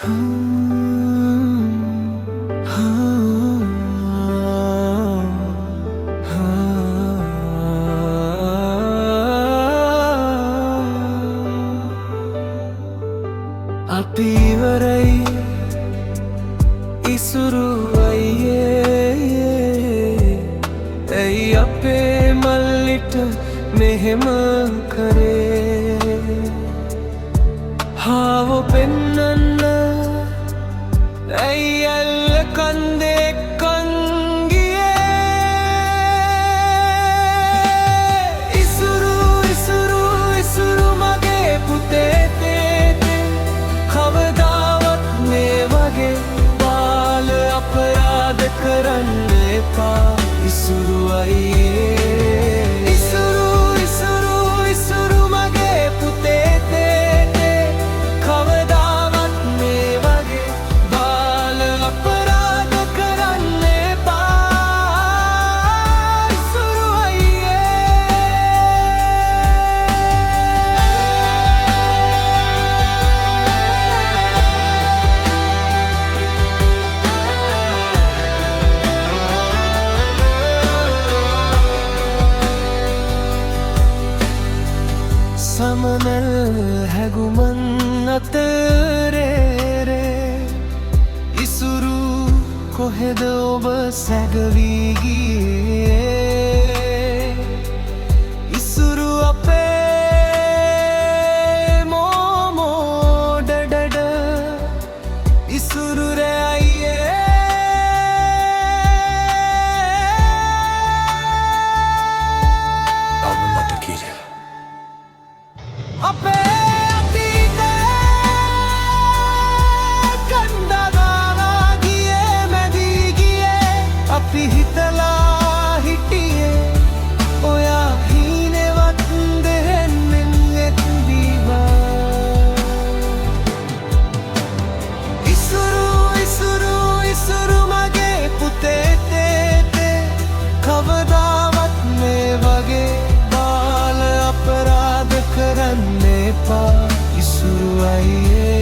අපි ඉවරයි ඉසුරු අයියේ ඇයි අපේ මල්ලිට මෙහෙම කරේ හාව පෙන්නන්න ඇයි ඇල්ල කන්දේ එක්කන් ගියේ ඉසුරු ඉසුරු ඉසුරු මගේ පුතේ කවදාවත් මේ වගේ බාල අපරාධ කරන්න එපා ඉසුරු අයියේ ඉසුරු ඉසුරු ඉසුරු මගේ පුතේ කවදාවත් මේ වගේ බාල අපරාධ කරන්න එපා ඉසුරු සමනල් හැගුමන් අතරේ ඉසුරු කොහෙද ඔබ සැගවී ගියේ ඉසුරු අපේ මෝමෝ ඩඩඩ ඉසුරු රේ අයියේ අම්මට කිරේ අපේ අතීතේ කණ්ඩායම ගියේ මැදී ගියේ අපි හිතලා හිටියේ ඔයා හීනෙවත් දෙහෙන්නෙන් එක්දීවා ඉසුරු ඉසුරු ඉසුරු මගේ පුතේ කවදාවත් මේ වගේ බාල අපරාධ කරන්න එපා ඉසුරු අයියේ